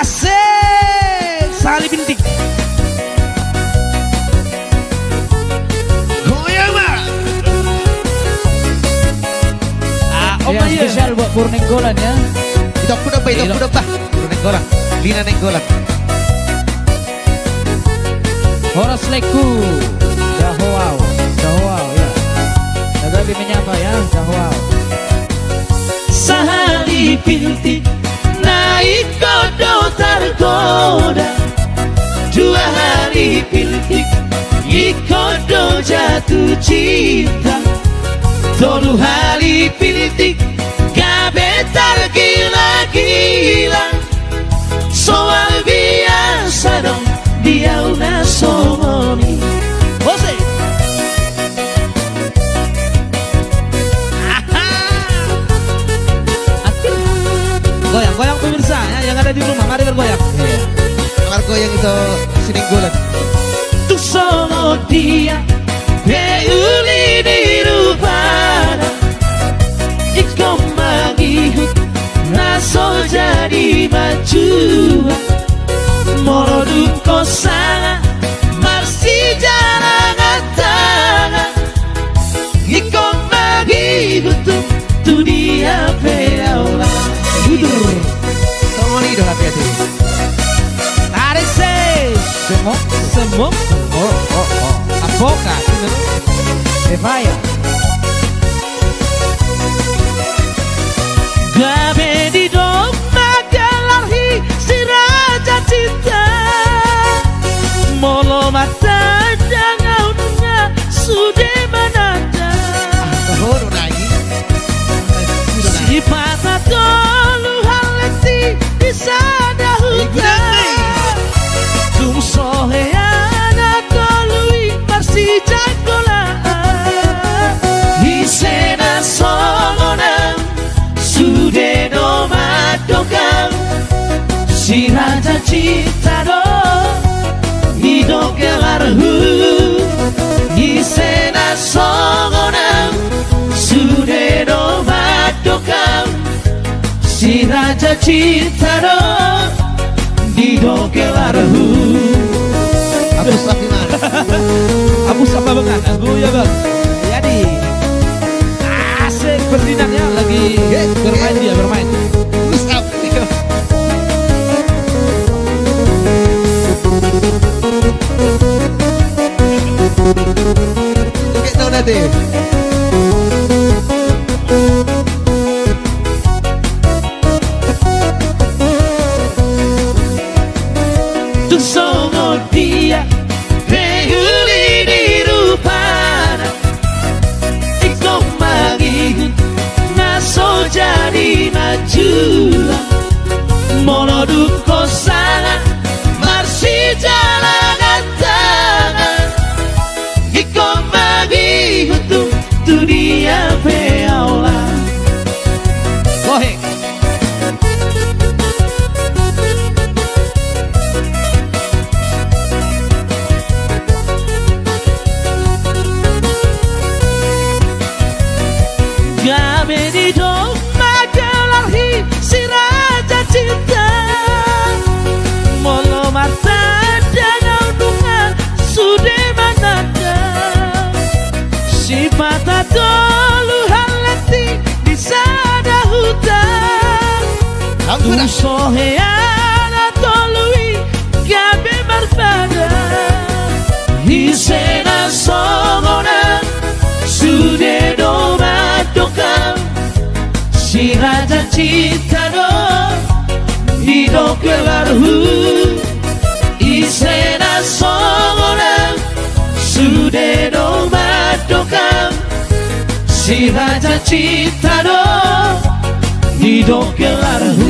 Asik Sali Bintik. Goyang mah. Ya, spesial buat Purnenggolan ya. Itu aku udah Purnenggolan. Lina Nenggolan. Horas Leku. Jahoau ya. Tetapi menyapa ya, Jahoau. Sahari Bintik naik kodo tergoda. 2 hari Bintik ikodo jatuh cinta. 3 hari Bintik kabetar gila-gila. Soal biasa dong dia una somoni. Jose Goyang pemirsa ya, yang ada di rumah, mari bergoyang. Kamar goyang itu Sinenggolan. tu sono dia beuli di rupana. Iko mangihut naso jadi maju. Moroduk kosana marsi jarang atana. Iko mangihut tu dia peaula. Budur. Tolong ini dong hati-hati. Tarik sih. Semok. Apoka. Evaya. Gabe di domba galarhi si raja cinta. Molo mata jangan sudah menanda. Tahun lagi. Si patah dulu haleti di sana hutan. Tum soheana tolui marsi jagola. Di sena songonang sudah no madokang. Si raja cinta do hidup gelarhu. Di sena songonang sudah no madokang. Si raja cinta do hidup gelarhu. Abus tapi mana? Abus apa banget? Aku ya bang. Jadi asik berdinanya lagi bermain dia bermain. Abus apa? Oke, tahu nanti. Tu sono dia beuli di rupana. Iko mangihut naso jadi maju. Moloduk kosana marsi jalan tangan. Iko mangihut tu dia peaula. Gohe. Gabe di domba galarhi si raja cinta. Molo mata danau dunga sudah menanda. Si patah dulu halati di sana hutan. Tu soheana tolui gabe barbada. Di sena songonang sudah do madokang. Si raja cinta do hidup gelarhu. Isena songonang sudah do madokang. Si raja cinta do hidup gelarhu.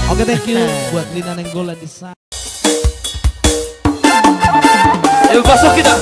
Oke, thank you buat Lina Nenggolan di sana. Yuk masuk kita.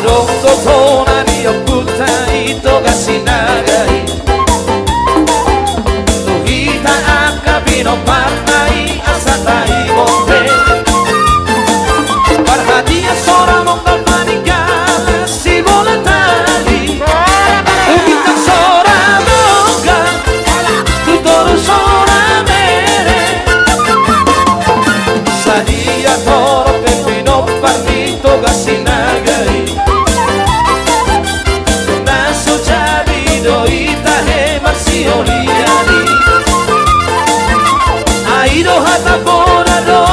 どんと隣を舞台とがし長い溶いた赤火のパンない朝太鼓でPerhatian seorang menggambarkan galaksi bola tali Bintang seorang moga Tutor seorang mere Sadia toro pepino partito gasinagai Naso jadi doita he marsioliani Aido hata bona do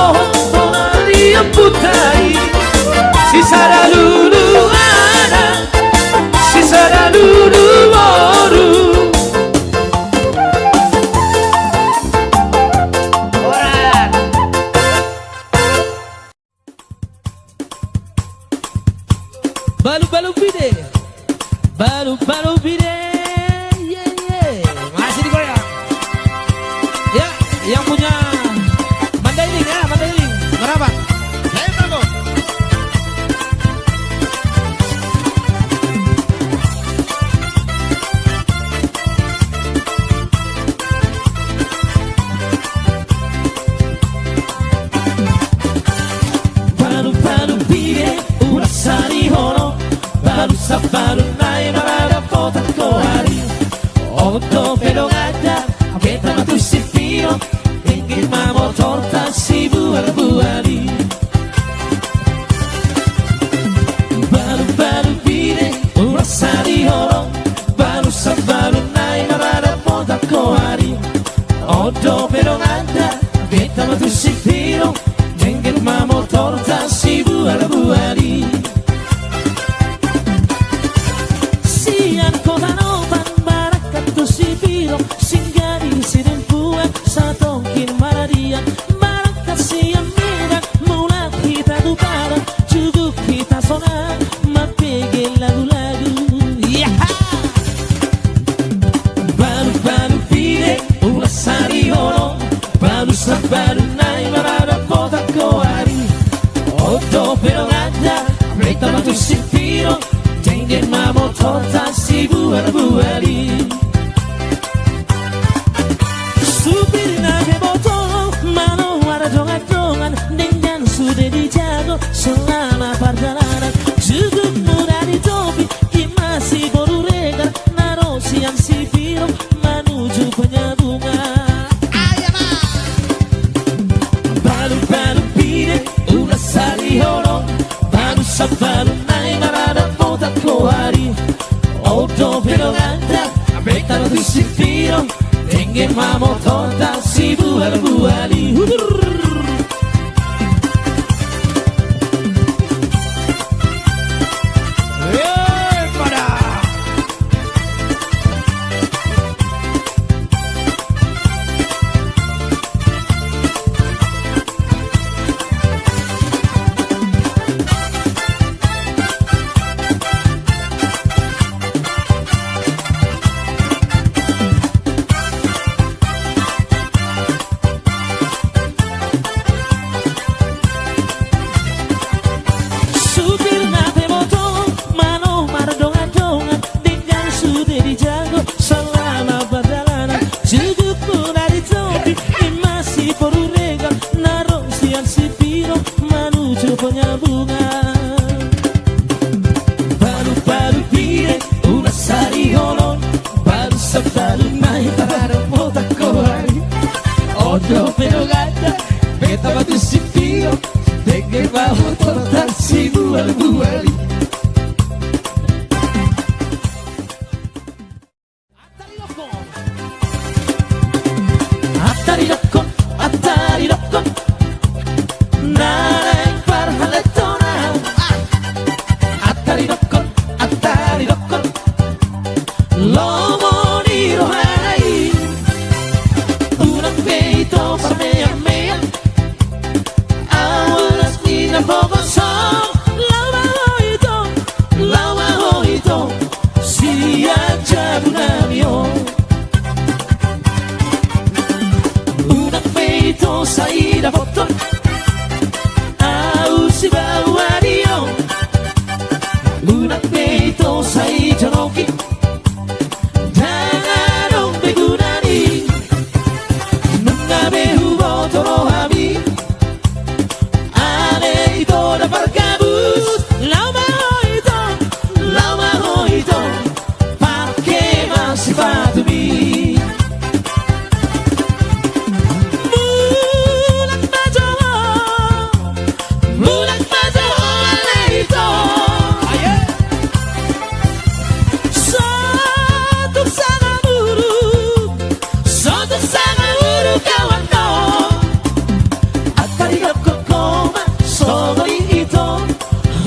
Tonali putai Si sarà luluana Si sarà luluoru Balu-balu bide. Balu-balu bide. Yeah, yeah. Masih digoyang. Ya, yang punya Mandailing ya, Mandailing. Berapa? Saya bangun. Balu-balu bide Urasari hono Balu sabalu nai Marada kota kohari Otto pero gata Kita matu sipiro Ingin mamo torta si buar-buari Balu-balu bide Urasari hono Balu sabalu nai Marada kota kohari Otto pero gata Kita matu sipiro Ingin mamo torta si buar-buari Sian kota nopan barakat tu si biro Singgari sinin puan satongkin maradian Barakat siang merah mula kita duparan Cukup kita sonang mapege lagu-lagu Balu-balu pide ulas sari hono Balu sabalu nai marada kota kohari Otto pero gata Mereka batu sipiro Tengen mamo torta si buar-buari Supir nage botol Mano ada jongan-jongan Dengan sudah dijago Selama perjalanan Cukup mudah ditopi Masih baru regar Naro siang sipiro Menuju penyambungan Balu-balu pide Ulas sari hono Balu sabalu nai marada kota kohari Otto pero gata Mereka batu sipiro Tengen mamo torta si buar-buari Supir nate botol Mano mardongan-dongan Dengan sudah dijago Selama perjalanan Cukup mudah ditopi Masih perlu regal Naro siang sipiro Menuju penyambungan Balu-balu pide Ulas sari holon Balu sabalu naik Parada kota kohari Otto pero gata Beta batu sipiro Tengen mamo torta si buar-buari Atarirokon, atarirokon Nareng parhaletona Atarirokon, atarirokon Lomo ni rohai Unang peito parmea-mea Awalas ni na bobosong Lama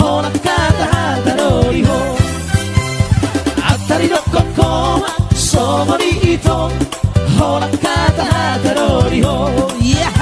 ほら肩のりほ当たりのここはそのりとほら肩のりほいや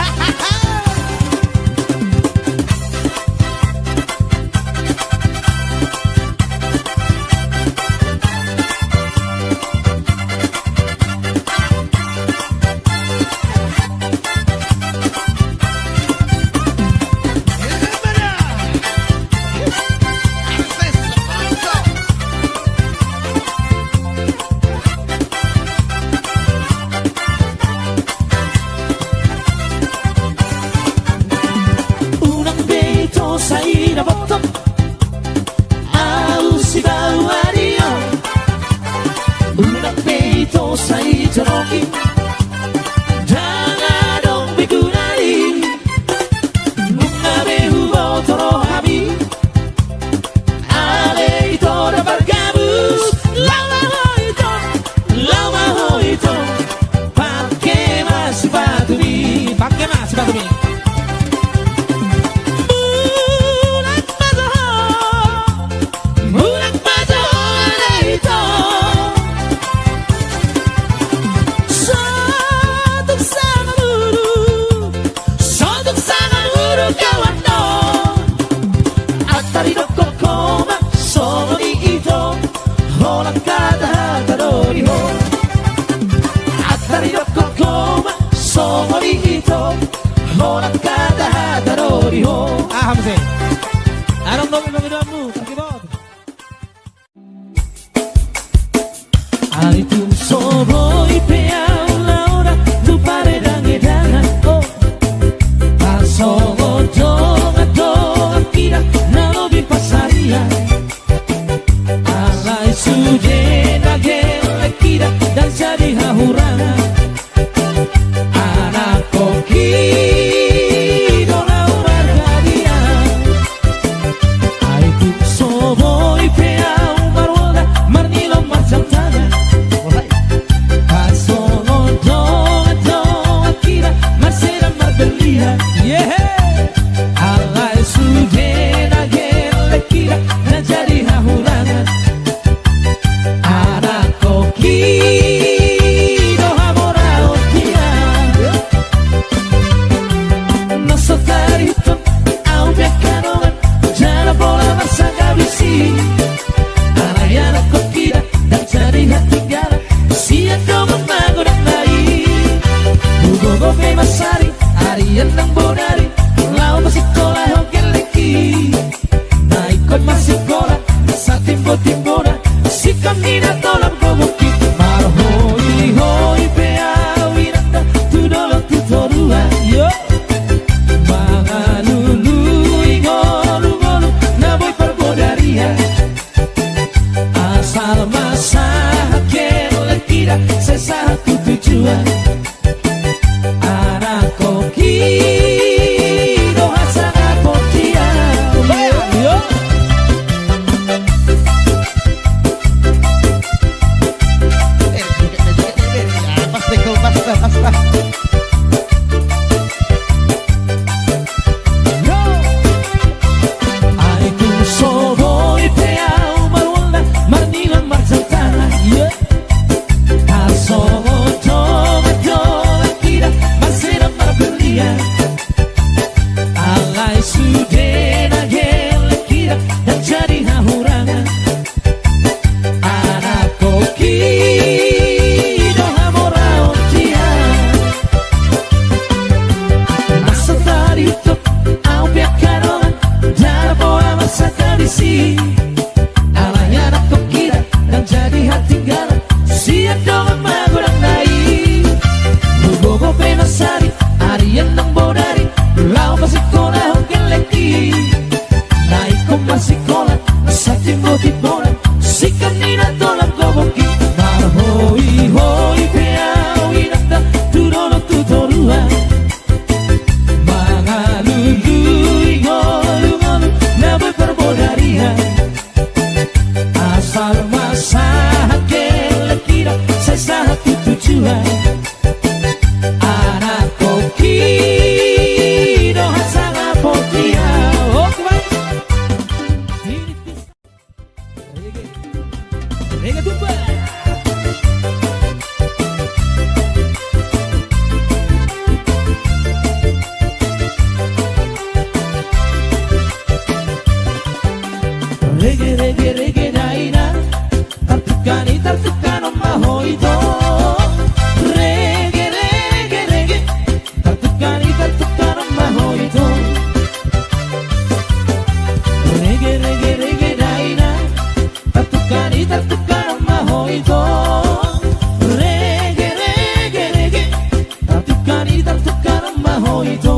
reggae reggae daina tartukkan maho ito reggae reggae reggae tartukkan maho ito reggae reggae reggae daina tartukkan maho ito reggae reggae reggae tartukkan maho ito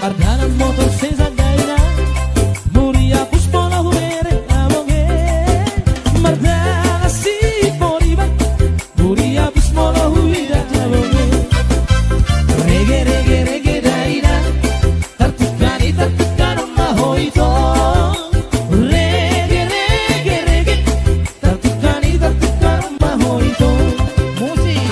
Ardana motor senza gaina Muria puspona huere abonge Mardana si poriba Muria puspona huira abonge Reggae reggae reggae daina Tartukkan maho ito Reggae reggae reggae Tartukkan maho ito Musik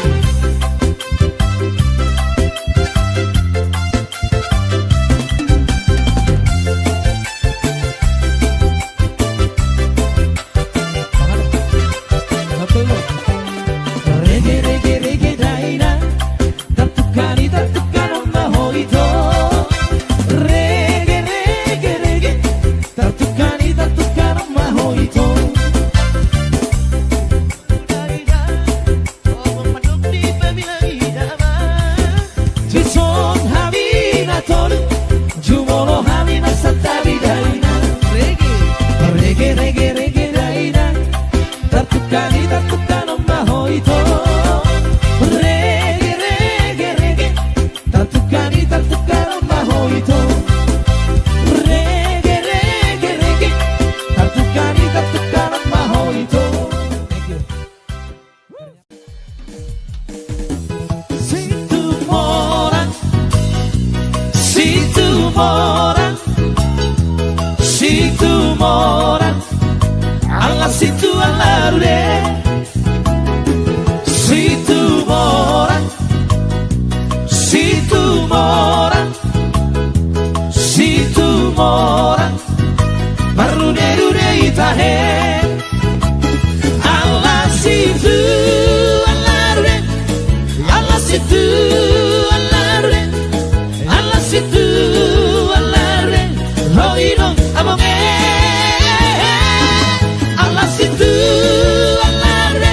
Reggae reggae reggae daina tartukkan maho ito Reggae reggae reggae tartukkan maho ito Jison habina tolu Jumono habina satabi daina Reggae reggae reggae daina tartukkan maho ito Reggae reggae reggae tartukkan maho ito Reggae reggae reggae tartukkan maho ito Situ moran Alla situ allarde Situ moran Marune itahe Alla situ allarde Alla situ allarde Alla situ allarde Hoino abonge Alla situ allarde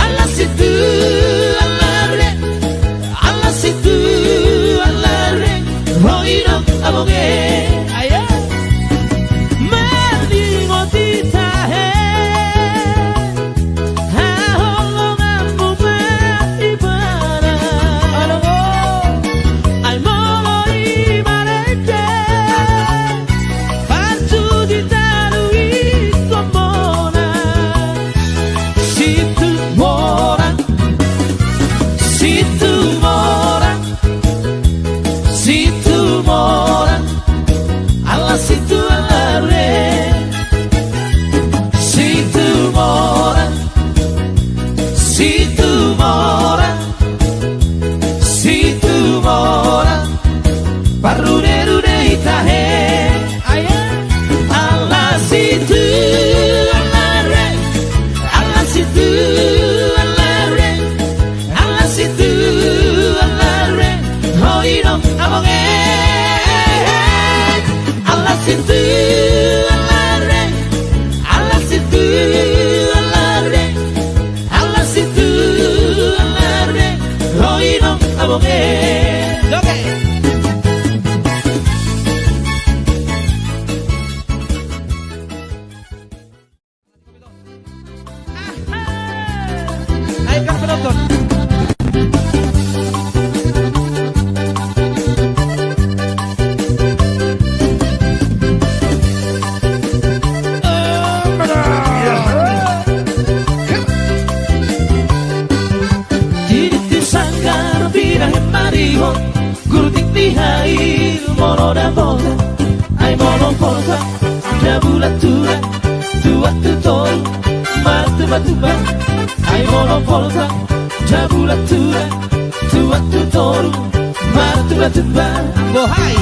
Alla situ allarde Alla situ allarde Hoino abonge Ayo Mandingo titahe Haholongan bume ibana Alongo Almono imareke Partu ditarui komona Situ moran Situ moran Situ moran Alla situ allarde Situ moran Situ moran Situ moran Parune itahe Alla situ allarde Alla situ allarde Alla situ allarde Hoino abonge Alla situ allarde Alla situ allarde Alla situ allarde Hoino abonge Ayo kan penonton Diritti sanggar birahe mariho Gurutik dihail mono da volta Ai mono volta Da bulatura Tua tutor Matu-matuba Ai mono volta Da bulatura Tua tutor Matu-matuba Bohai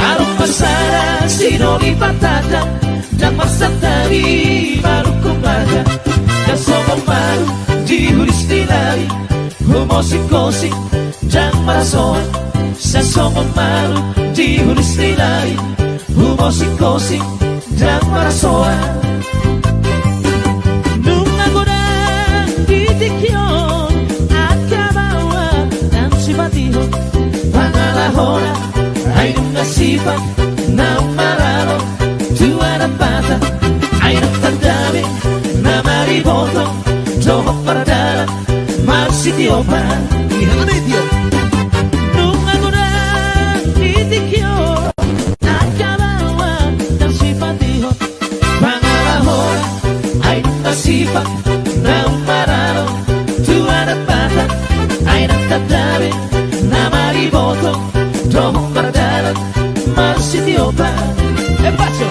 Arung pasara Sinoni patata Dan masatari Malukum aja Dan somong malu Dihuris dilari Humosik-kosik Dan marasoan Sa somong malu Dihuris dilari kosing-kosing dan marasoa nung nagodang titikyon at kabawa ng sibatihon pangalahora ay nung nasipan na umaralo tuwa ng bata ay nagtandami na mariboto dohok paradalan magsitiyo pa Ano ito? nung nagodang titikyon at kabawa ng sibatihon pangalahora ay nung nasipan na umaralo tuwa ng bata ay nagtandami na mariboto dohok paradalan magsitiyo pa Pacho.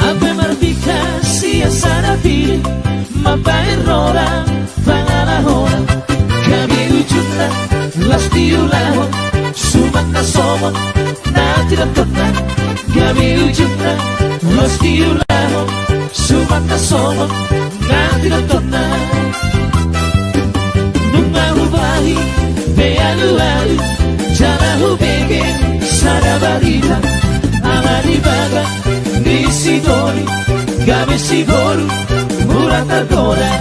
Ave Martica sia sarapili mapairora pangalahora kami ujungna las diulahon sumat na somon na tinatona kami ujungna las diulahon sumat na somon na tinatona nung mahubahi bealu-alu jala hubege sarabarita amaribaga di Sidoni gabi siboru murat ancora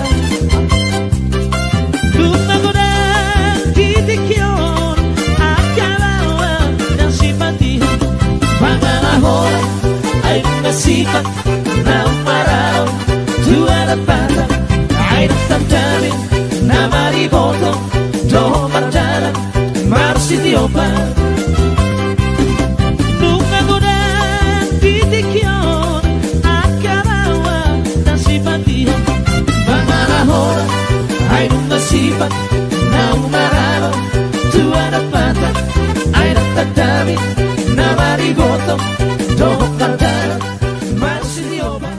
nung nagodang titikyon at kabawa ng simpatihon pangalahora ay nasipat na umaraw tuwa ng bata ay nagtandami na mariboto doon mardalan marsitiyo pa nung nagodang titikyon at kabawa ng simpatihon pangalahora ay nung nasipat na umaralo tuwa ng bata ay nagtandami na mariboto doon mardalan marsitiyo pa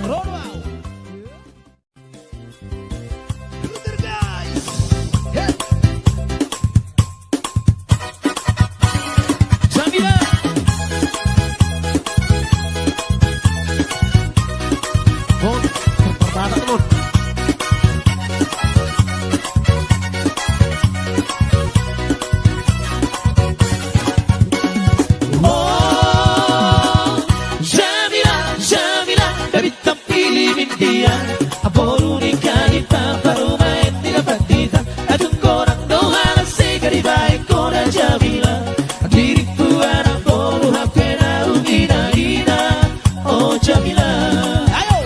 Brother guys! Jamila Bon, pertama teman. Oh, Jamila, Jamila, kabit ang pilimin diyan Amor unica di paparuma e di la partita At un corang dohalan se karibay ko na Jamila Dirikpuan ang bolo hapena umina-ina Oh, Jamila Ayo.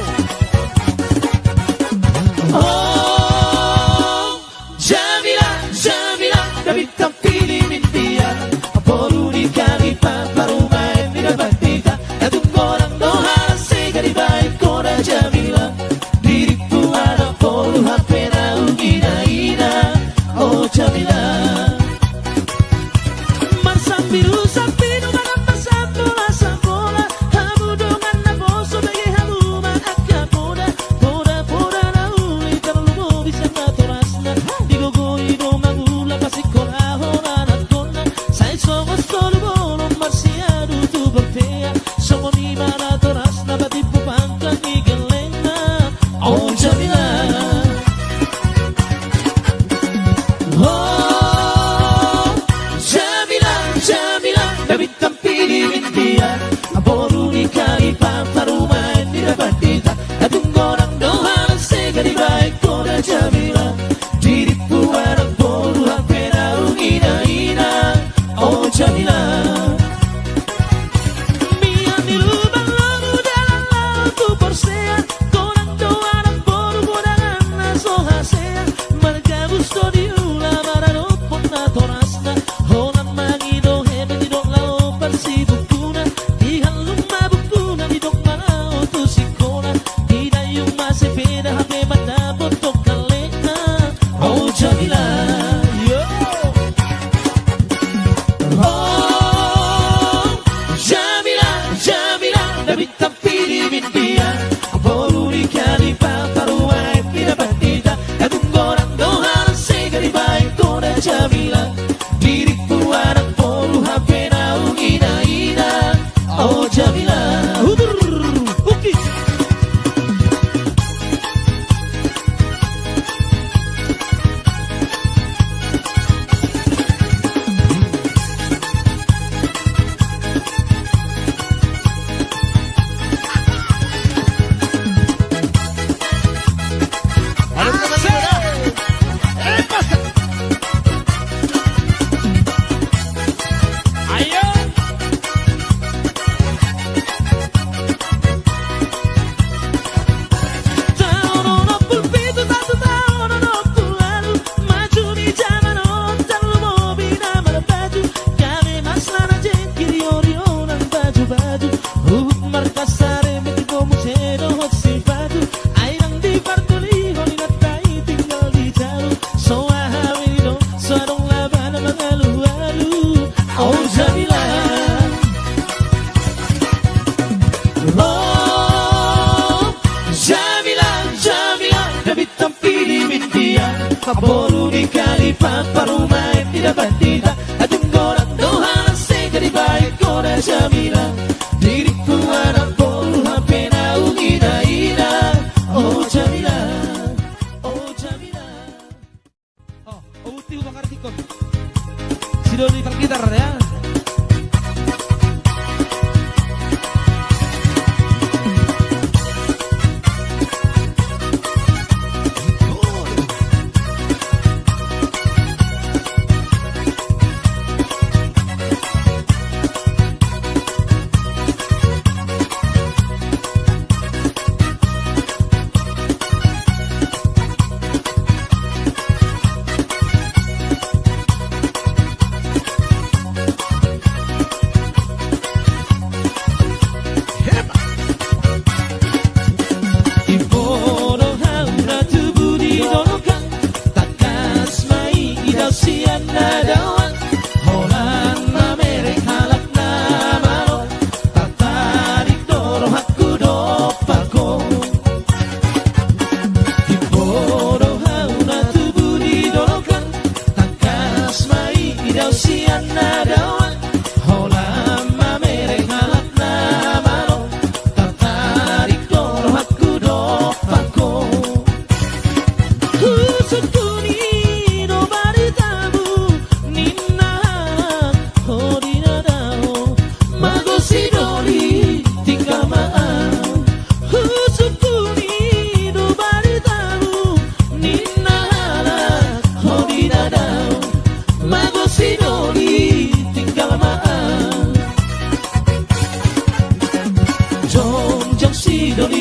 Paparumay tidak bandita Ajung gorang dohan Sega di baik kona jamila Diriku anak bolu Hape na ina Oh jamila Oh jamila Oh, uti ubang artikon. Si Doni kal gitar ya.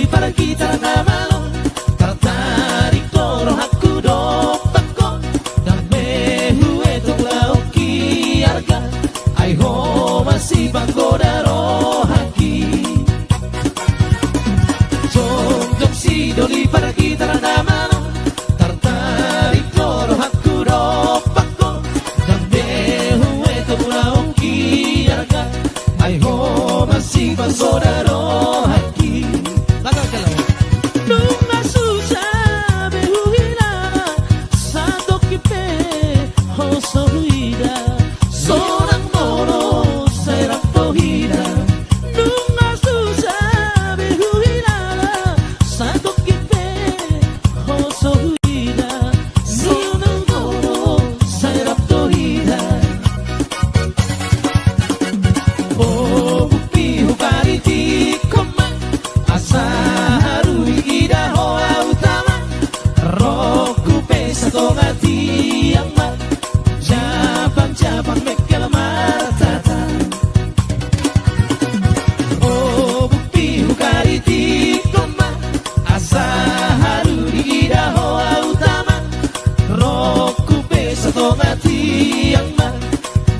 Para kita namalo tertarik toro aku dopako dan behue tung lauk kiarga ai ho masih banggoda rohaki jom si doli para kita namalo tertarik toro aku dopako dan behue tung lauk kiarga ai ho masih banggoda rohaki Nunca susah behuila satu kipe hosohuida seorang mono serap tohida Nunca susah behuila satu kipe hosohuida seorang mono serap tohida Oh bupi hukariti koma asa Japang mekel martata Oh bukti hukariti koma asa haru di hoa utama Roku pesa tongati yang ma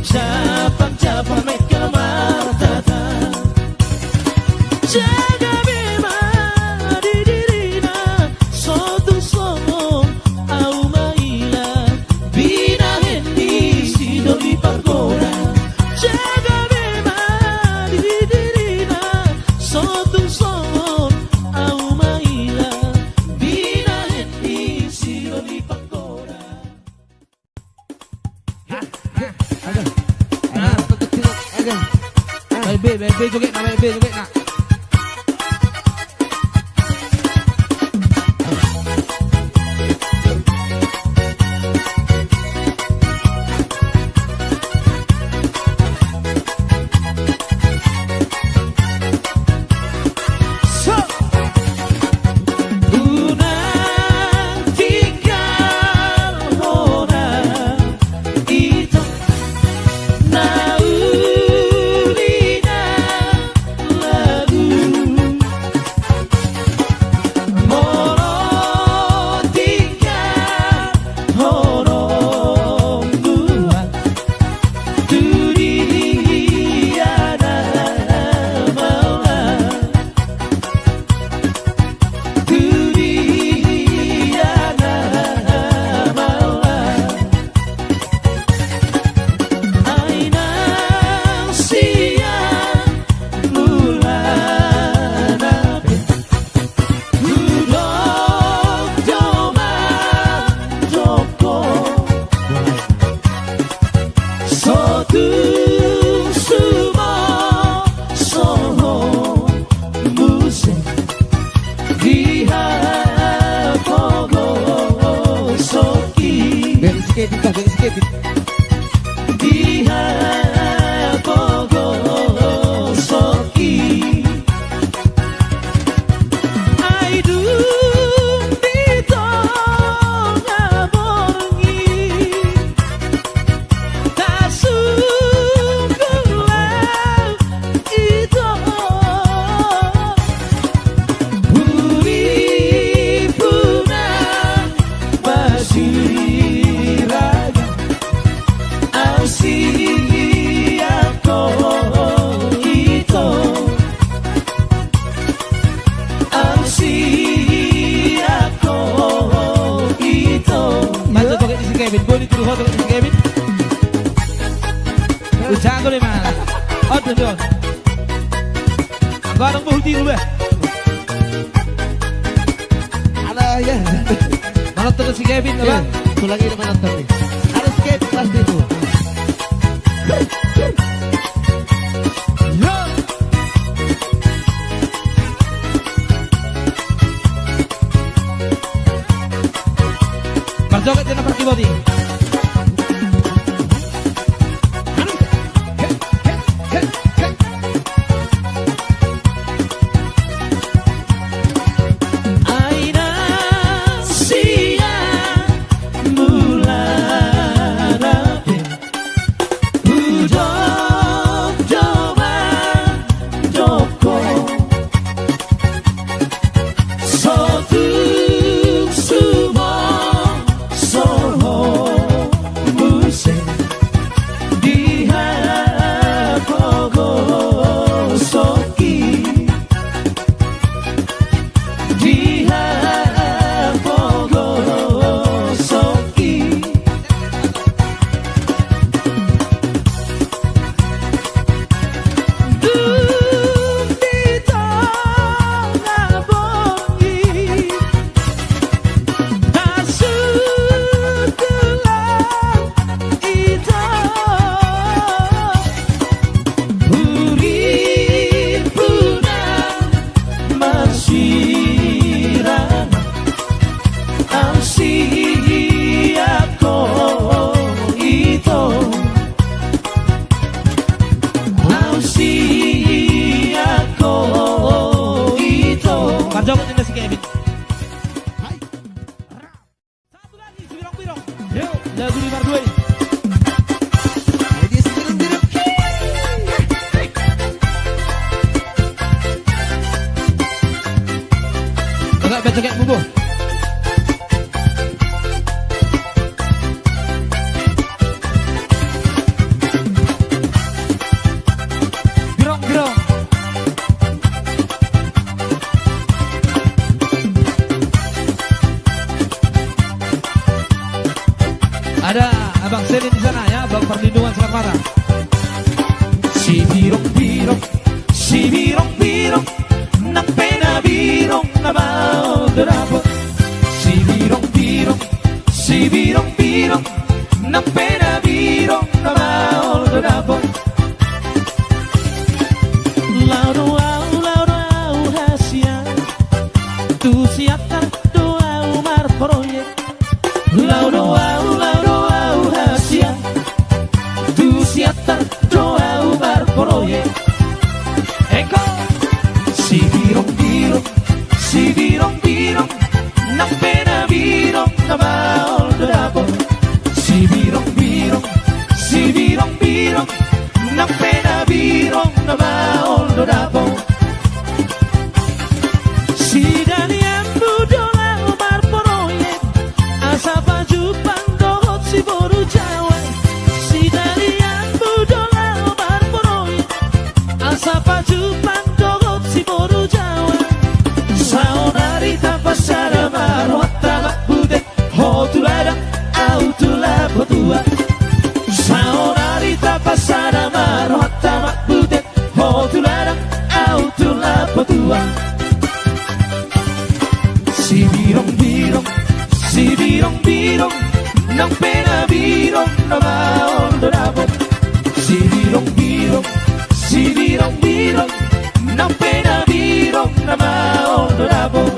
Japang mekel martata Jaga bema di dirina sotu songo au maila bina hendi si doli pargora jaga bema di dirina sotu songo au maila bina hendi si doli pargora Bebe joget nak. Naulina Kevin, joget si Kevin. Dia bogo soki Aidu dito ngaborngi Tasunggulah itu Buri puna basiraga Maju joget si Kevin, boleh terus joget si Kevin. Ucap boleh mana? Oh tuh. Agak orang berhenti dulu ya. Ada ya. Mana terus si Kevin apa? Tuh lagi ada menonton nih. Ada si Kevin pasti itu. Joget jangan pergi body. Aina sia mulana Ujok joman joko Sotuk sumo soho musim Diha pogo soki Diha pogo soki Dito ngabongi Tasunggulah itu Buri puna masirana Ausiako itu Ausiako itu Maju joget jangan si Kevin. Satu lagi si Birong. Yuk, lagu 52 ini. Jadi sebelum-belum. Agak baca kayak bubuh. Birong. Ada Abang Selin di sana ya, Abang Perlindungan Sekarmara. Si birong Nang pena birong na mau derapot Si birong Nang pena birong na mau derapot Lauro au hasia Tu siapa doa umar proyek Lauro au hasia Tu siapa doa umar proyek Eko Si birong Nang pena birong na maol derapot Si birong Nang pena birong na maol derapot Si danian budola umar proyek Asa baju pandohot si boru jawa Si danian budola umar proyek Asa baju pandohot si boru jawa Saonari tanpa sada marwata makbudet Hotuladang autula potua Saonari tanpa sada marwata makbudet Hotuladang autula potua Si birong Nang pena birong na maol dorapot Si birong Nang pena birong na maol dorapot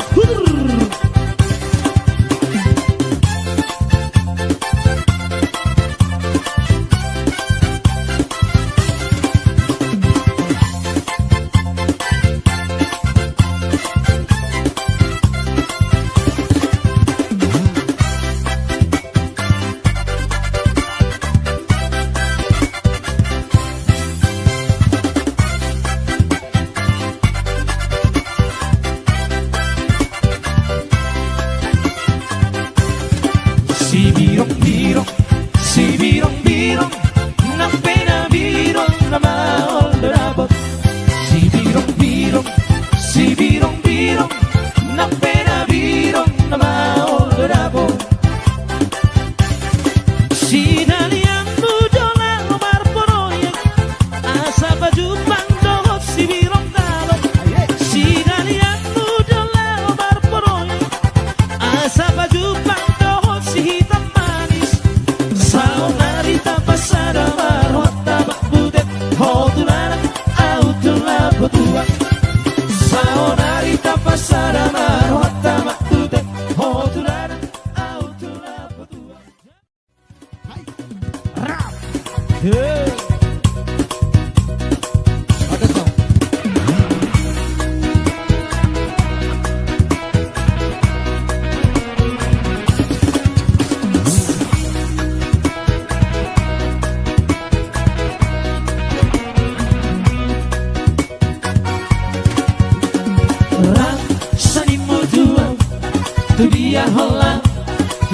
tu dia Holland,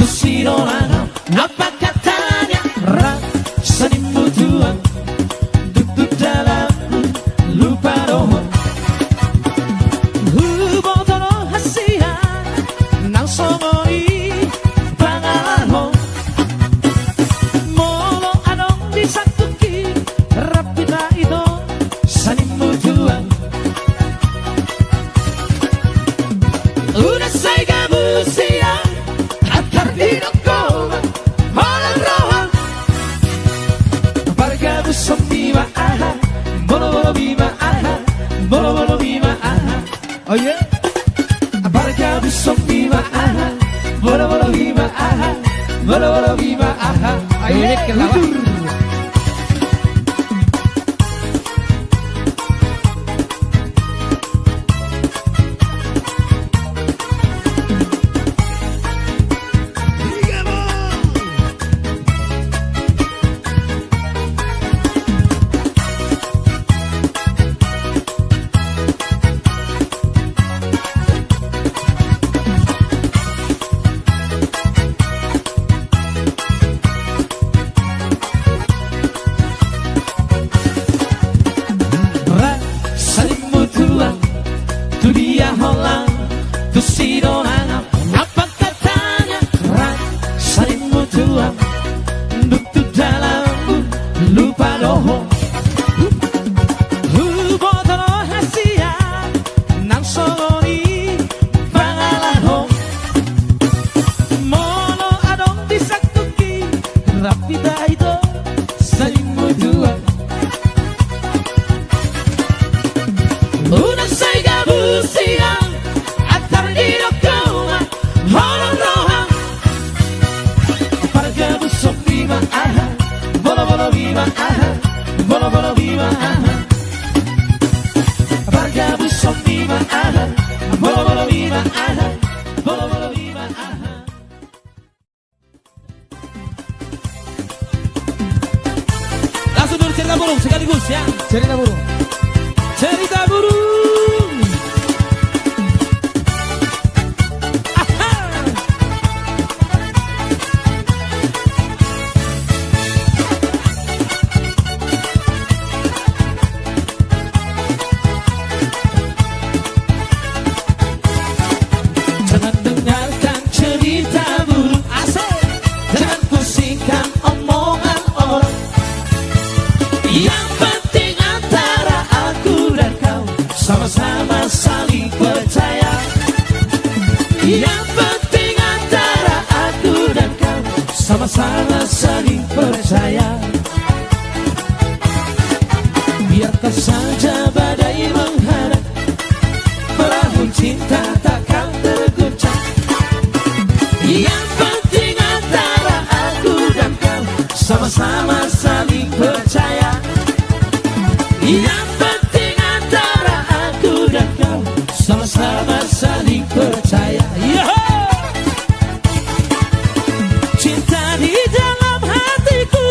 tu si Rolando. Apa katanya rasa dibutuhan, duduk dalam lupa roho. Botolo hasia nang songoi pangalan molo anong disatuki rapida ito saling mutuan. Una say gabusia at carpino coma holang rohan para gabusong viva aha bolo bolo viva aha bolo bolo viva aha. Oh yeah. Para gabusong viva aha bolo bolo viva aha bolo bolo viva aha. Ayun, kalawa. Tu dia Holland, tu si Rolando. Apa katanya saling mutuan, duduk dalam lupa roho. Botolo hasia nang songoni pangalan mono adong disatuki rapida itu saling mutuan. Una say gabusia at carpino coma holang rohan para gabusong viva aha bolo bolo viva aha bolo bolo viva aha para gabusong viva aha bolo bolo viva aha bolo bolo viva aha. Langsung dulu cerita burung sekaligus ya. Cerita burung. Cerita burung. Jangan dengarkan cerita burung asik, jangan pusingkan omongan orang. Yang penting antara aku dan kau sama-sama saling percaya. Yang penting antara aku dan kau sama-sama saling percaya. Biarkan saja badai menghadang, perahu cinta takkan terguncang. Yang penting antara aku dan kau sama-sama saling percaya. Yang penting antara aku dan kau sama-sama saling percaya. Cinta di dalam hatiku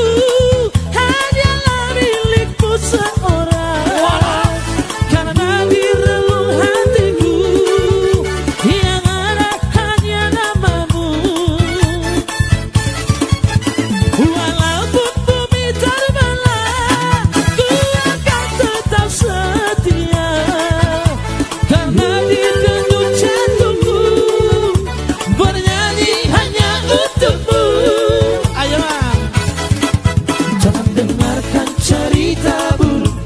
hanyalah milikmu seorang. Karena di relung hatiku yang ada hanya namamu. Walaupun bumi terbelah, ku akan tetap setia. Karena di denyut jantungku bernyanyi hanya untukmu. Ayolah, jangan dengarkan cerita burung,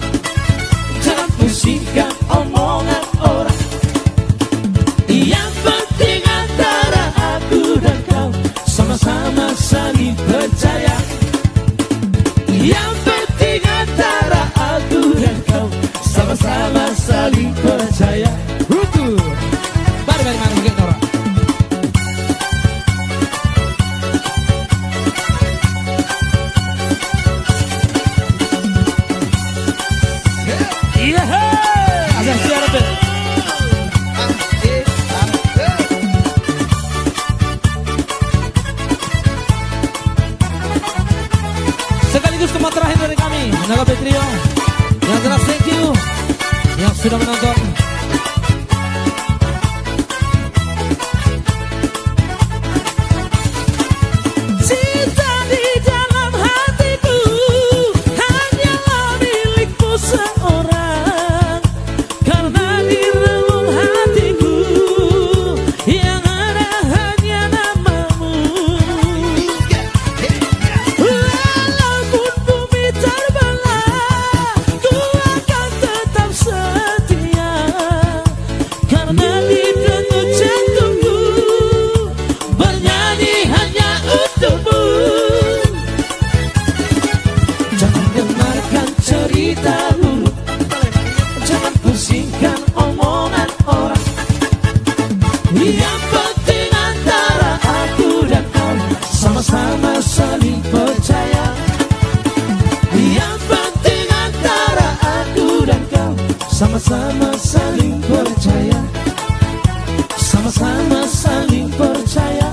jangan pusingkan omongan orang. Yang penting antara aku dan kau sama-sama saling percaya. Yang penting antara aku dan kau sama-sama saling percaya. Baru mana mungkin orang. Iya, asal siapa tuh? Sekaligus teman terakhir dari kami, menanggapi trio. Yang jelas thank you yang sudah menonton. saling percaya,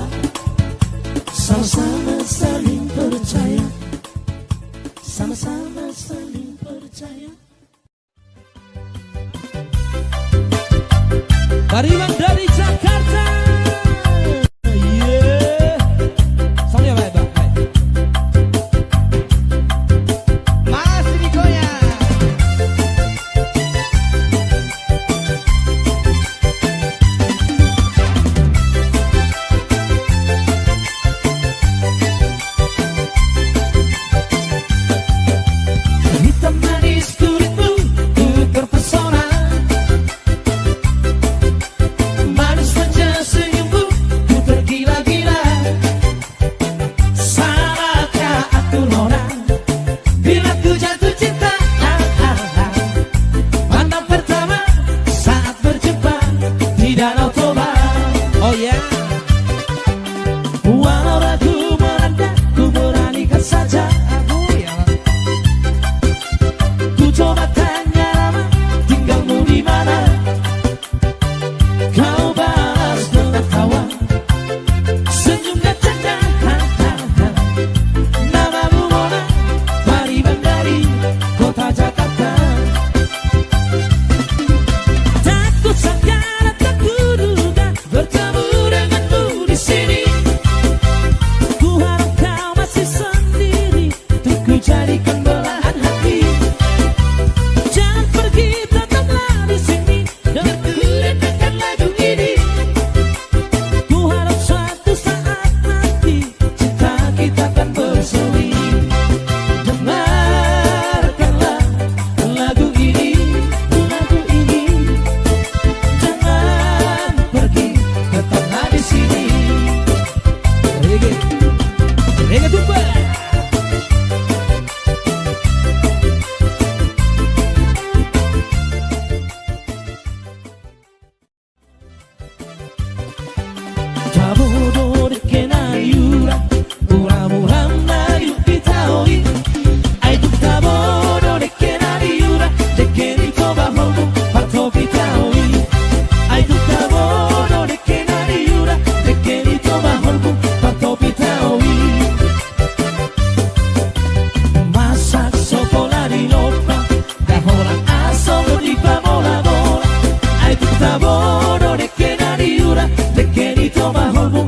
sama-sama saling percaya, sama-sama saling percaya. Bariman dari Jakarta. Yeah. Sampai baik, Bang. Masih digoyang. Hitam manis kulitmu, ku terpesona. Manis wajah senyummu, ku tergila-gila. Salahkah aku nona, bila ku jatuh cinta? Pandang pertama saat berjumpa di Danau Toba. Oh ya. Walau ragu melanda, ku beranikan saja. Ku coba tanya lama, tinggalmu di mana? Kau balas dengan tawa, senyum dan canda. Namamu Mona, Bariman dari kota Jakarta. Tak kusangka dan tak kuduga bertemu denganmu di sini. Ku harap kau masih sendiri, untuk ku jadikan belahan hati. Jangan pergi, tetaplah di sini, dengan ku dengarkan lagu ini. Ku harap suatu saat nanti cinta kita akan bersemi. Dengarkanlah lagu ini, lagu ini. Jangan pergi, tetaplah di sini. Reggae Tumba. Tabodo de kenayura, murah-murah nayu pitaoi. Ai tu tabodo de kenayura, de kenito bajo pato pitaoi. Ai tu tabodo de kenayura, de kenito bajo pato pitaoi. Masak sopola di nopa, dahola aso di pamola bola. Ai tu tabodo de kenayura, de kenito bajo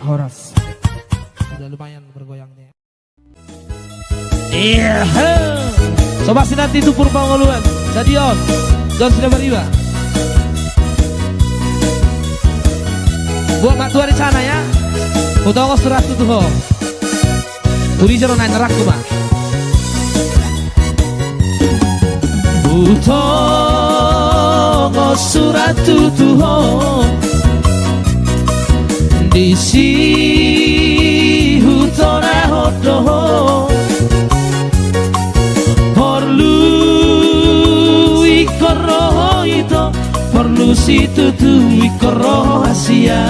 Horas. Sudah lumayan bergoyangnya. Iya. Sobat Sinanti itu Purba Ngoluan. Stadion. John sudah beriba. Buat mak tua di sana ya. Utama surat itu ho. Uri jero naik nerak tuh mak. Utama surat itu ho. Di si hutona hodoh. Perlu ikoroh itu, perlu situ tuh ikoroh Asia.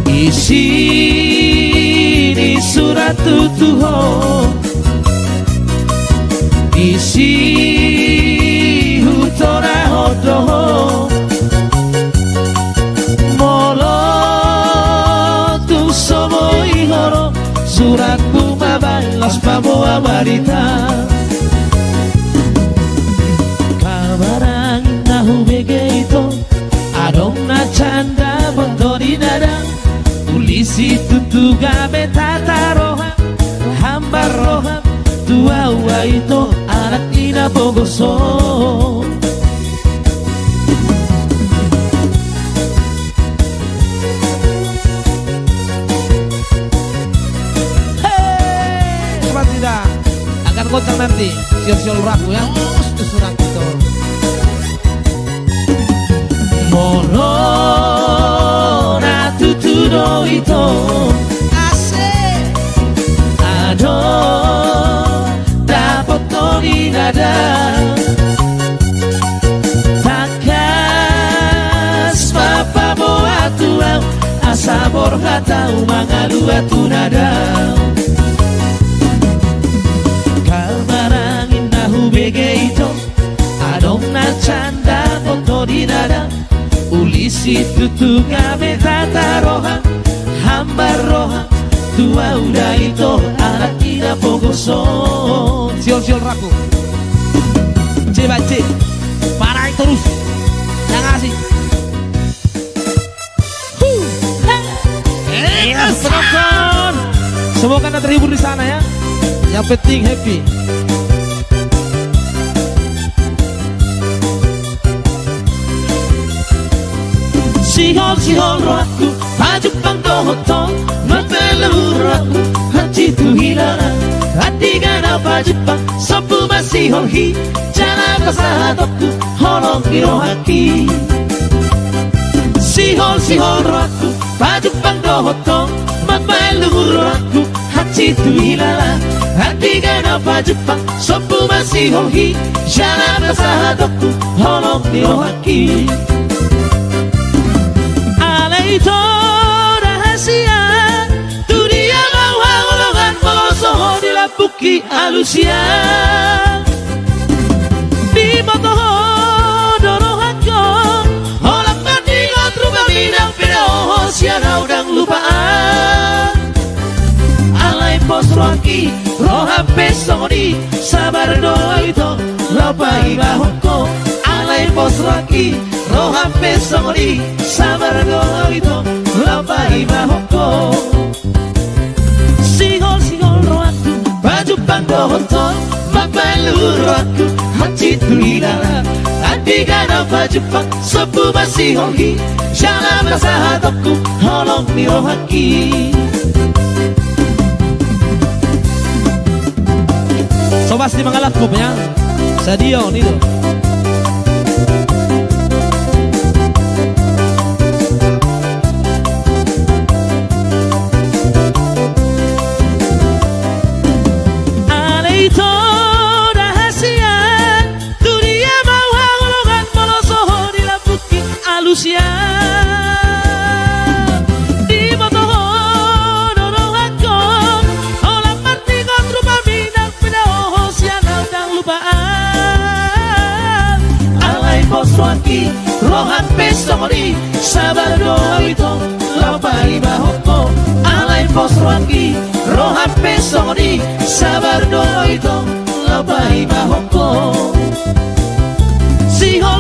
Isi di surat tuh, isi hutona hodoh. Molo tu sobo igoro, surat bunga balas pamoa barita. Kabarang nahu bege itu, adong na canda bentori nada. Ulisi tutu gabe tata roham, hamba roham. Tua ua itu anak ina bogoso. Koncang nanti siul-siul ragu ya. Itu surat itu. Mono na tutudo itu asik. Ado dapat toli nada. Takas papa boa tuang asabor hatau mangalu atu nada. Bege itu adong na canda motori nada. Ulisi tutu gabe tata roham, hamba roham. Tua udah itu anak ina bogoso. Siul-siul ragu. Coba cek parahin terus. Yang ngasih. Penonton, semoga anda terhibur di sana ya. Yang penting happy. Sihol rohku, baju pangko hotong, matalu rohku, hati tu hilang, hati gana baju pang, sapu masih holhi, jangan kasahadokku, holong hirohaki. Sihol rohku, baju pangko hotong, matalu rohku, hati tu hilang, hati gana baju pang, sapu masih holhi, jangan kasahadokku, holong hirohaki. Itu rahasia dunia bawa golongan molosoho di lapuki alusia di motoho dorohanko olang mati ngotruba bidang pedaoho siana udang lupaan alai pos rohaki roha pesoni sabar doa itu lapai bahoko alai pos rohaki roha pesoni sabar doa itu lapai bahoko. Sihol rohaku baju pangko honton mapalu rohaku hati tuilala hati gana baju pang sepu masih holhi jangan merasa hadokku holong mi rohaki. Sobat di Mangalat grupnya Stadion itu. Alusia di motoho dorohanko olang mati ngotruba bidang pedaoho siana udang lupaan alai poswaki rohan pesoni sabar doa itu lapai bahoko alai poswaki rohan pesoni sabar doa itu lapai bahoko. Sihol